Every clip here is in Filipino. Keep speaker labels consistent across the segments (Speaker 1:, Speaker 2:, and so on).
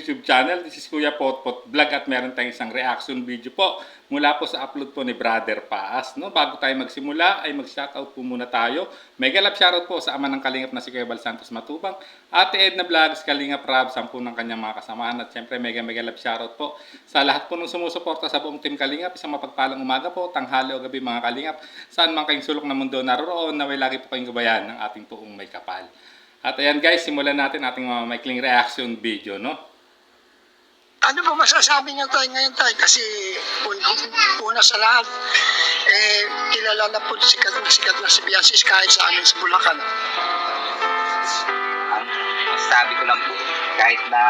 Speaker 1: YouTube channel. This is Kuya Potpot Vlog at meron tayong isang reaction video po mula po sa upload po ni Brother Paas. No? Bago tayo magsimula ay mag-shoutout po muna tayo. Mega love shoutout po sa ama ng Kalingap na si Kuya Bal Santos Matubang, Ate Edna Vlogs, Kalingap Rab, 10 ng kanyang mga kasamahan at syempre mega love shoutout po sa lahat po ng sumusuporta sa buong Team Kalingap. Isang mapagpalang umaga po, tanghali o gabi mga Kalingap. Saan man kayong sulok ng mundo naroroon, naway lagi po kayong gabayan ng ating poong may kapal. At ayan guys, simulan natin ating maikling reaction video, no?
Speaker 2: Ano ba masasabi niyo tayo ngayon tayo? Kasi una sa lahat, kilala na po sikat na si Beyonce kahit sa amin sa Bulacan.
Speaker 3: Ang masasabi ko lang po, kahit na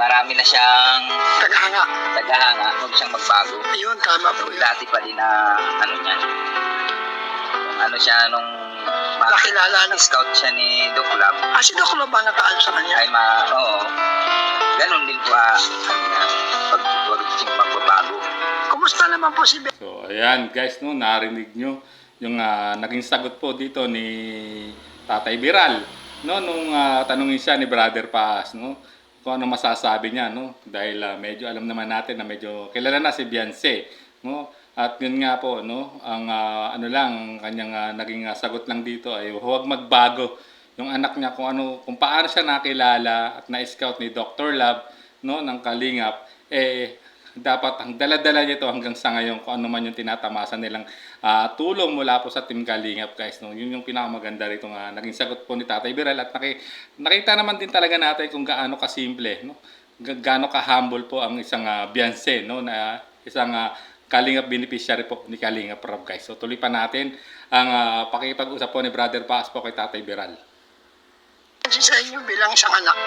Speaker 3: marami na siyang tagahanga, huwag siyang magbago.
Speaker 2: Ayun, tama po yun.
Speaker 3: Dati pa din na ano niya, kung ano siya nung
Speaker 2: nakilala na
Speaker 3: scout siya ni Doc Lab.
Speaker 2: Si Doc Lab ba nakaan sa kanya?
Speaker 3: Ay oo. Ganun din po pag siyang magbabago.
Speaker 2: Kumusta naman po si Beyonce?
Speaker 1: So ayan guys, no, narinig nyo yung naging sagot po dito ni Tatay Viral, no, nung tanungin siya ni Brother Paas, no, kung ano masasabi niya, no, dahil medyo alam naman natin na medyo kilala na si Beyonce, no. At yun nga po, no, ang ano lang, ang kanyang naging sagot lang dito ay huwag magbago yung anak niya kung paano siya nakilala at na-scout ni Dr. Love, no, ng Kalingap, dapat ang dala-dala niya ito hanggang sa ngayon kung ano man yung tinatamasan nilang tulong mula po sa Team Kalingap guys, no. Yun yung pinakamaganda rito nga naging sagot po ni Tatay Viral at nakita naman din talaga natin kung gaano kasimple, no, gaano ka-humble po ang isang Beyonce, no, na isang Kalingap beneficiary po ni Kalingap Rab guys. So tuloy pa natin ang pakipag-usap po ni Brother Paas po kay Tatay Viral.
Speaker 2: Sa inyo bilang isang anak.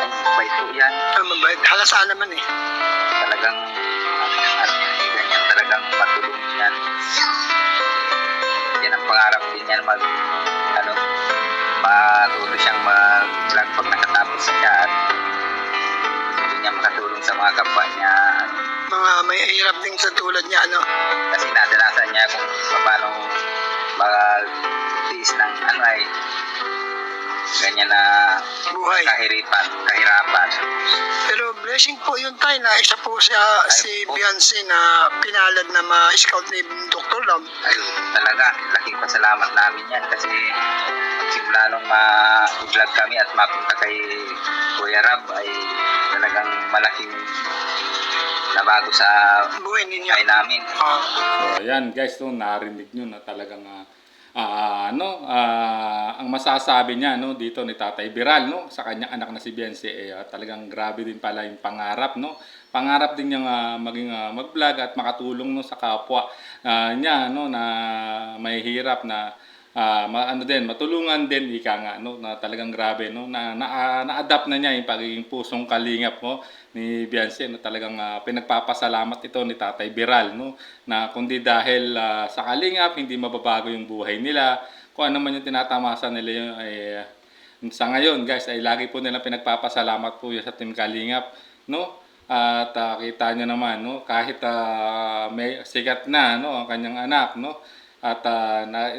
Speaker 3: Mabait po yan.
Speaker 2: Mabait. Halasa naman
Speaker 3: Talagang ganyan talagang matulong yan. Yan ang pangarap din yan matuto siyang mag-vlog pag nakatapos siya at gusto niya makatulong sa mga kapwa niya.
Speaker 2: Mga may hirap din sa tulad niya,
Speaker 3: Kasi nadalasan niya kung paano mag-tiis ng ganyan na
Speaker 2: buhay.
Speaker 3: Kahirapan.
Speaker 2: Pero blessing po yun tayo na isa po siya si Beyonce na pinalad na ma-scout ni Dr. Love.
Speaker 3: Ay, talaga, laking pasalamat namin yan kasi simula nung ma-vlog kami at mapunta kay Kuya Rab ay talagang malaking nabago sa
Speaker 2: buhay ninyo.
Speaker 3: Ay namin.
Speaker 1: So ayan guys, no, narinig nyo na talagang ang masasabi niya, no, dito ni Tatay Viral, no, sa kanyang anak na si Beyonce, talagang grabe din pala yung pangarap, no. Pangarap din niyang maging mag-vlog at makatulong, no, sa kapwa niya, no, na may hirap na matulungan din ika nga, no, na talagang grabe, no, na-adapt na niya yung pagiging pusong kalingap, no, ni Beyonce, no, talagang pinagpapasalamat ito ni Tatay Viral, no, na kundi dahil sa kalingap hindi mababago yung buhay nila, kung ano man yung tinatamasa nila yun, sa ngayon guys ay lagi po nila pinagpapasalamat po yun sa Team Kalingap, no. At kita nyo naman, no, kahit may sikat na, no, ang kanyang anak, no, at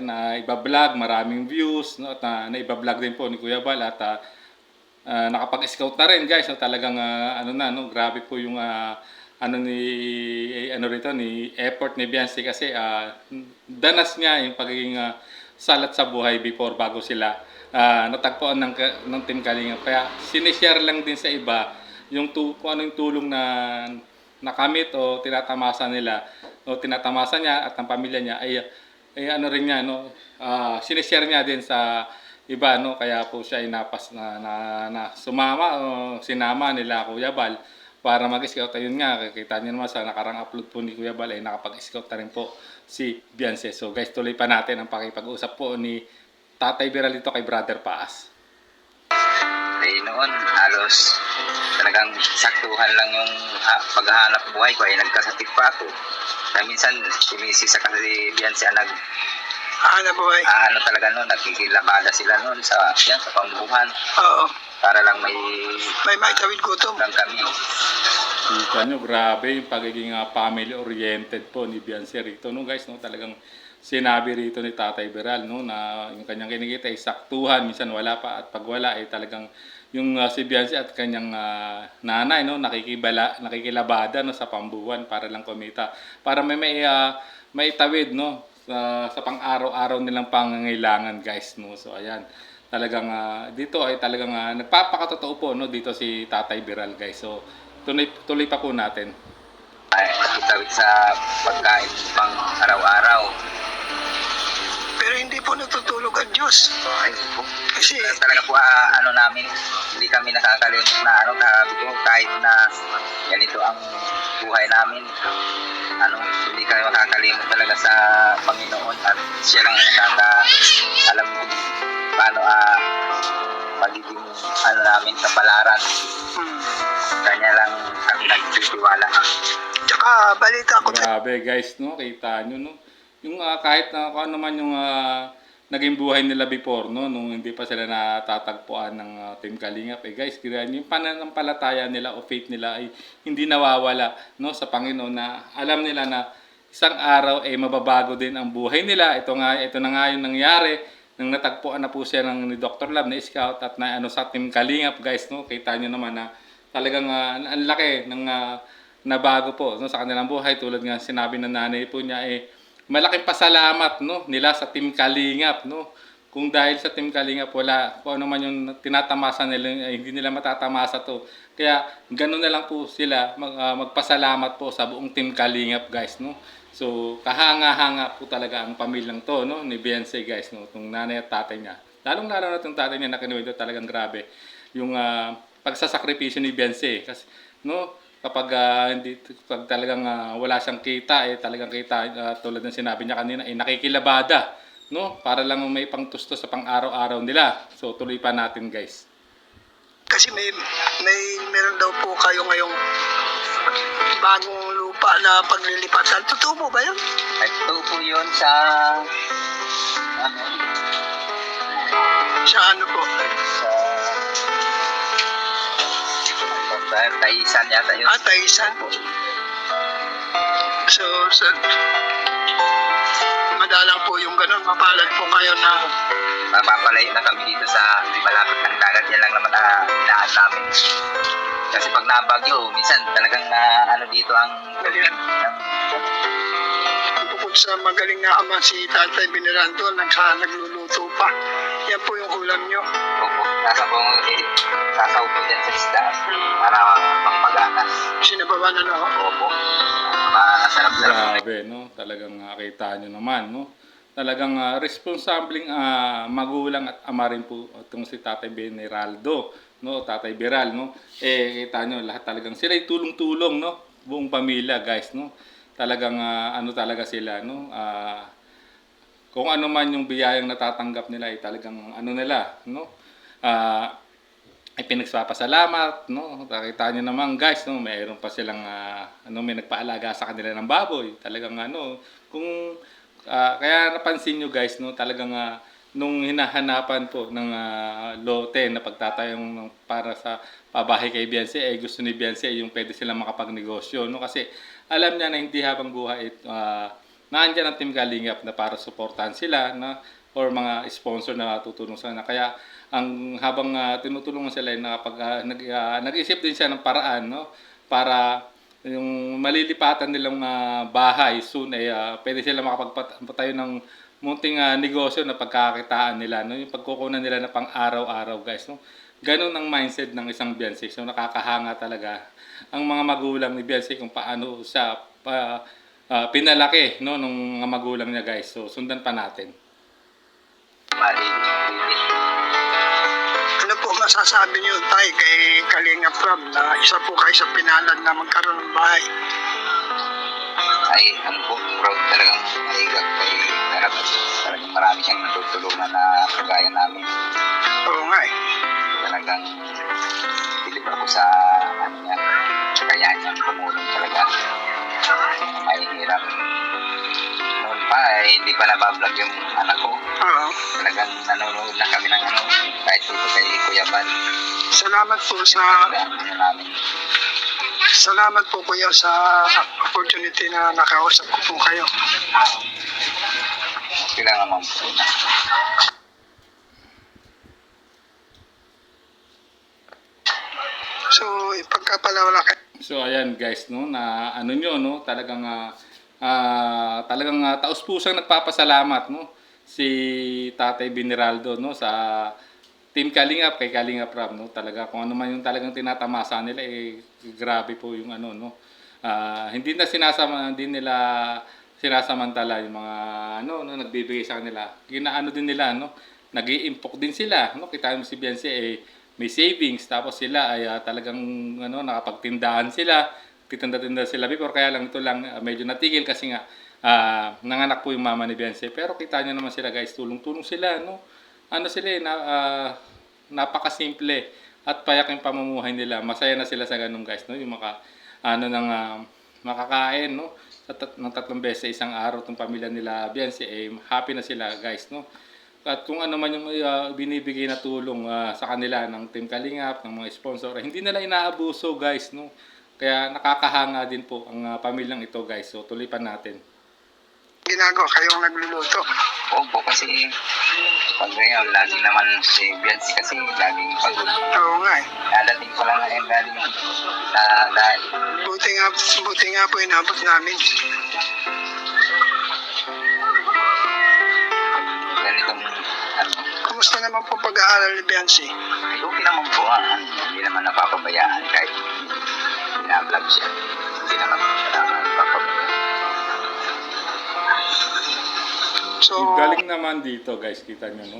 Speaker 1: naiba-vlog, maraming views, no, at naiba-vlog din po ni Kuya Bal at nakapag-scout na rin guys, no, talagang no, grabe po yung ni effort ni Beyonce kasi danas niya yung pagiging salat sa buhay before bago sila natagpuan ng Team Kalingap. Kaya sinishare lang din sa iba yung kung ano yung tulong na nakamit o tinatamasa nila o tinatamasa niya at ang pamilya niya ay rin niya, no, sinishare niya din sa iba, no, kaya po siya ay napas na sumama o sinama nila Kuya Bal para mag-scout. Ayun nga, kita niyo naman sa nakarang upload po ni Kuya Bal ay nakapag-scout na rin po si Beyonce. So guys, tuloy pa natin ang pakipag-usap po ni Tatay Viral dito kay Brother Paas.
Speaker 3: Noon halos talagang saktuhan lang yung paghahanap buhay ko ay nagkasakit pa ako. Kaya minsan simisisa kasi Beyonce
Speaker 2: buhay.
Speaker 3: Talaga noon, nagkikilakada sila noon sa pambuhan.
Speaker 2: Oo.
Speaker 3: Para lang may
Speaker 2: maitawid gutom
Speaker 3: lang kami.
Speaker 1: Kita nyo, grabe yung pagiging family-oriented po ni Beyonce rito, no guys, no, talagang sinabi rito ni Tatay Beral, no, na yung kanyang kinikita ay saktuhan, minsan wala pa, at pag wala ay talagang yung si Biancy at kanyang nanay, no, nakikilabada, no, sa pambuwan para lang kumita, para may tawid, no, sa pang-araw-araw nilang pangangailangan, guys, no. So ayan, talagang dito ay talagang nagpapakatotoo po, no, dito si Tatay Beral, guys. So tuloy pa po natin.
Speaker 3: Ay, itawid sa pagkain pang araw-araw.
Speaker 2: Pero hindi po natutulog ang Diyos.
Speaker 3: Ay, po.
Speaker 2: Kasi
Speaker 3: Talaga po, ano namin, hindi kami nakakalimot na sabi ko, kahit na ganito ang buhay namin, hindi kami makakalimot talaga sa Panginoon, at siya lang alam kung paano magiging namin kapalaran. Kanya lang kami nagtitiwala.
Speaker 2: tsaka balita ko
Speaker 1: Grabe, guys, no, kita nyo, no, yung kahit na kung ano man yung naging buhay nila before, no, nung hindi pa sila natatagpuan ng Team Kalingap, guys, kaya yung pananampalataya nila o faith nila ay hindi nawawala, no, sa Panginoon, na alam nila na isang araw ay mababago din ang buhay nila. Ito na nga yung nangyari nang natagpuan na po siya ni Dr. Love na Scout at na sa Team Kalingap, guys, no. Kita nyo naman na talagang ang laki ng nabago po, no, sa kanilang buhay. Tulad nga sinabi ng nanay po niya, malaking pasalamat, no, nila sa Team Kalingap, no. Kung dahil sa Team Kalingap, wala kung ano man yung tinatamasa nila, hindi nila matatamasa to. Kaya ganoon na lang po sila magpasalamat po sa buong Team Kalingap, guys, no. So kahanga-hanga po talaga ang pamilyang to, no, ni Biancy, guys, no, itong nanay at tatay niya. Lalong-lalo na itong tatay niya na kinuwento, talagang grabe yung pagsasakripisyo ni Biancy, kasi no, kapag pag talagang wala siyang kita, talagang kita, tulad ng sinabi niya kanina, nakikilabada, no, para lang may pangtusto sa pang-araw-araw nila. So tuloy pa natin, guys.
Speaker 2: kasi meron daw po kayo ngayong bagong lupa na paglilipatan. Totoo po ba yun?
Speaker 3: Ay, ito po yun sa
Speaker 2: Sa ano po?
Speaker 3: sa Taisan yata yun.
Speaker 2: Taisan po. So, madalang po yung ganun. Mapalad po kayo na
Speaker 3: Mapapalayo na kami dito sa malapit ng dagat. Yan lang naman inaan namin. Kasi pag nabagyo, minsan talagang dito ang
Speaker 2: bukod sa magaling na ama si Tatay Benerando, nagluluto pa. Yan po yung ulam nyo.
Speaker 3: Opo, sasaw po dyan sa isda para pangpaganas.
Speaker 2: Sinabawan na ako.
Speaker 3: Opo, masarap na.
Speaker 1: Grabe, no, talagang kita nyo naman, no. Talagang responsableng magulang at ama rin po itong si Tatay Beneraldo, no, Tatay Beral, no. Kita nyo, lahat talagang sila ay tulong-tulong, no, buong pamilya, guys, no. Talagang talaga sila, no. Kung ano man yung biyayang natatanggap nila ay talagang nila, no. Ay pinagsapasalamat, no. Nakita nyo naman, guys, no, mayroon pa silang may nagpaalaga sa kanila ng baboy. Talagang kung kaya napansin nyo, guys, no, talagang nung hinahanapan po ng lote na pagtatayong para sa pabahay kay Biancy, gusto ni Biancy yung pwede silang makapagnegosyo, no, kasi alam niya na hindi habang buhay nandiyan ang Team Kalingap na para suportahan sila, na or mga sponsor na tutulong sa na. Kaya habang tinutulungan sila, nag-isip din siya ng paraan, no, para yung malilipatan nilang bahay soon pwede sila makapagpatayo ng munting negosyo na pagkakitaan nila, no, yung pagkukunan nila na pang araw-araw, guys, no. Ganun ang mindset ng isang Biancy. So nakakahanga talaga ang mga magulang ni Biancy kung paano siya pinalaki, no, nung mga magulang niya, guys. So sundan pa natin.
Speaker 2: Ano po masasabi niyo tayo kay Kalingap Rob na isa po kayo sa pinalad na magkaroon ng bahay?
Speaker 3: Ay, po, proud talagang maigap kay Karab. Talagang marami siyang natutulungan na kagaya namin.
Speaker 2: Oo nga
Speaker 3: Talagang bilib ako sa niya, kaya niyang tumulong talaga. Mahihirap. Noon pa, hindi pa nabablog yung anak ko.
Speaker 2: Oo.
Speaker 3: Talagang nanonood na kami ng kahit dito kay Kuya Bal.
Speaker 2: Salamat po
Speaker 3: namin.
Speaker 2: Salamat po kuya sa opportunity na nakausap ko po kayo.
Speaker 3: okay lang naman po na.
Speaker 2: So, ipagkapalawala kayo.
Speaker 1: So ayan guys, no, na ano nyo, no, talagang taos pusang nagpapasalamat, no, si Tatay Biniraldo, no, sa Team Kalingap, kay Kalingap Rab, no, talaga kung ano man yung talagang tinatamasa nila, grabe po yung ano, no, hindi nila sinasamantala yung mga ano, no, nagbibigay sa kanila, ginaano din nila, no, nag-iimpok din sila, no, kita mo si Beyonce, may savings, tapos sila ay talagang ano, nakapagtindahan sila, titinda-tinda sila before, kaya lang ito lang medyo natigil kasi nga nanganak po yung mama ni Beyonce, pero kita nyo naman sila guys, tulong-tulong sila, no, ano sila napakasimple at payak yung pamumuhay nila, masaya na sila sa ganun guys, no, yung makakain, no, ng 3 beses sa isang araw tong pamilya nila Beyonce, happy na sila guys, no. At kung ano man yung binibigay na tulong sa kanila ng Team Kalingap, ng mga sponsor, hindi nila inaabuso guys, no. Kaya nakakahanga din po ang pamilyang ito guys. So tuloy pa natin.
Speaker 2: Ginagawa kayong nagluluto.
Speaker 3: Opo, kasi pag ngayon, lagi naman si Beyonce kasi laging pagod.
Speaker 2: Oo nga eh.
Speaker 3: Dadating ko lang ngayon galing sa dahil.
Speaker 2: Buti nga po inabot namin.
Speaker 3: Ganitong ano.
Speaker 2: Kumusta naman po pag-aaral ni Beyonce?
Speaker 3: Ay, okay naman po hindi naman napapabayaan kahit binablog siya. Hindi naman napapabayaan.
Speaker 2: So,
Speaker 1: Galing naman dito guys, kita nyo, no.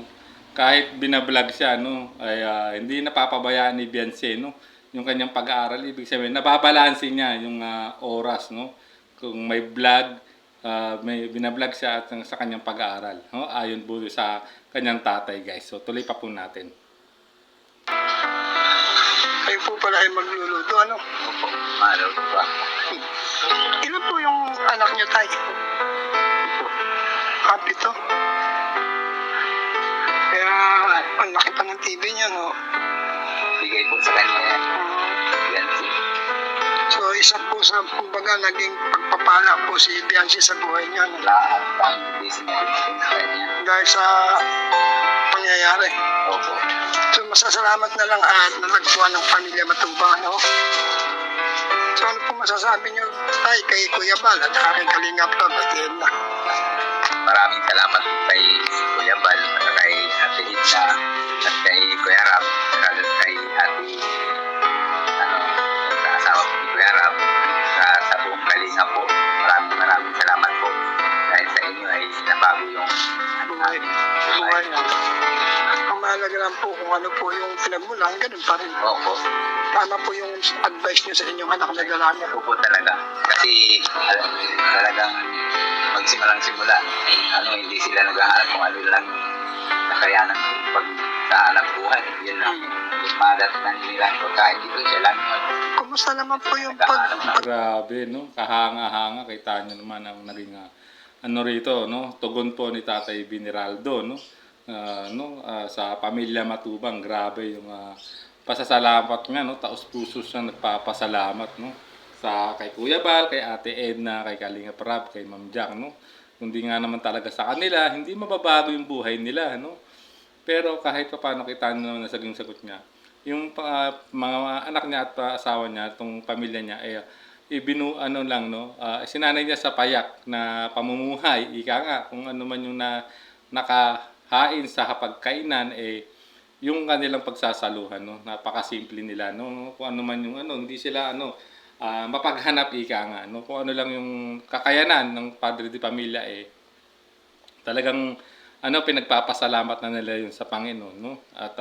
Speaker 1: Kahit binablog siya, no, ay hindi napapabayaan ni Beyonce, no, yung kanyang pag-aaral. Ibig sabihin, nababalansin niya yung oras, no. Kung may vlog, may binablog siya at sa kanyang pag-aaral, no? Ayon po sa kanyang tatay guys. So tuloy pa po natin.
Speaker 2: kayo po pala ay magluluto, ano?
Speaker 3: Opo, mahalaw po ba?
Speaker 2: Ilan po yung anak niyo, Tay? Happy to. Kaya, ang laki pa ng TV niya, no?
Speaker 3: Bigay po sa kanya yan. Beyonce.
Speaker 2: So, isa po sa, kumbaga, naging pagpapala po si Beyonce sa buhay niya, no?
Speaker 3: Lahat ang busy niya din sa kanya.
Speaker 2: Dahil sa pangyayari.
Speaker 3: Opo.
Speaker 2: So, masasalamat na lang at nalagpuan ng pamilya Matubang, no? So, ano po masasabi niyo, Tay, kay Kuya Bal at kay Kalingap Rob at Edna?
Speaker 3: Maraming salamat kay Kuya Bal at kay Ate Edna at kay Kuya Rab at kay Ate asawa ko ni Kuya Rab sa buong Kalinga po. Maraming salamat po dahil sa inyo ay nabago yung
Speaker 2: Buhay niya. Ang mahalaga lang po kung ano po yung pinagmulan, ganun pa rin.
Speaker 3: Opo.
Speaker 2: Tama po yung advice niyo sa inyong anak na lalaki.
Speaker 3: Opo talaga. Kasi talagang magsimulang simula, hindi sila naghahanap kung ano lang nakayanan pag sa anak buhay. Yun lang. Yung madat na nilang pagkain dito, siya lang.
Speaker 2: Kumusta naman po yung
Speaker 1: Grabe, no? Kahanga-hanga. Kita nyo naman ang naging ano rito, no? Tugon po ni Tatay Biniraldo, no? Sa pamilya Matubang, grabe yung pasasalamat nga, no? Taos puso siya nagpapasalamat, no? Sa kay Kuya Bal, kay Ate Edna, kay Kalingap Rab, kay Ma'am Jack, no? Kundi nga naman talaga sa kanila, hindi mababago yung buhay nila, no? Pero kahit pa paano kita naman na saging sagot niya, yung mga anak niya at asawa niya, itong pamilya niya, ano lang, no? Sinanay niya sa payak na pamumuhay, ika nga, kung ano man yung nakahain sa hapagkainan, yung kanilang pagsasaluhan, no? Napakasimple nila, no? Kung ano man yung hindi sila mapaghanap, ika nga, no? Kung ano lang yung kakayanan ng padre de pamilya, talagang pinagpapasalamat na nila yun sa Panginoon, no? At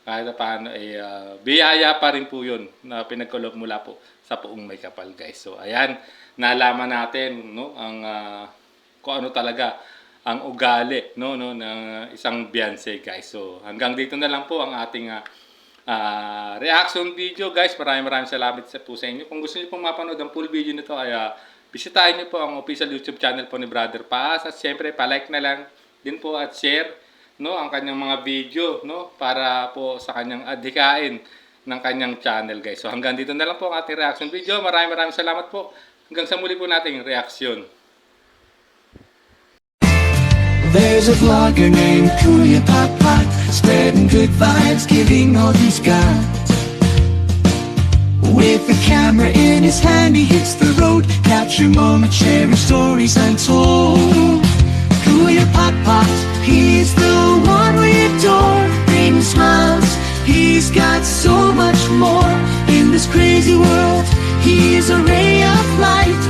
Speaker 1: kahit paano biyaya pa rin po yun na pinagkulob mula po sa Poong May Kapal guys. So ayan, nalaman natin, no, ang kung ano talaga ang ugali, no, ng isang Beyonce guys. So hanggang dito na lang po ang ating reaction video guys. Maraming salamat po sa inyo. Kung gusto niyo pong mapanood ang full video nito ay bisitahin niyo po ang official YouTube channel po ni Brother Paas, at siyempre pa-like na lang din po at share, no, ang kanyang mga video, no, para po sa kanyang adhikain ng kanyang channel guys. So hanggang dito na lang po ang ating reaction video. Maraming salamat po. Hanggang sa muli po nating reaksyon.
Speaker 4: There's a vlogger named Kuya Pot Pot, spreading good vibes, giving all he's got. With the camera in his hand, he hits the road, capture moments, sharing stories untold. Kuya Pot Pot, he's the one we adore, bringing smiles, he's got so much more. In this crazy world, he is a ray of light,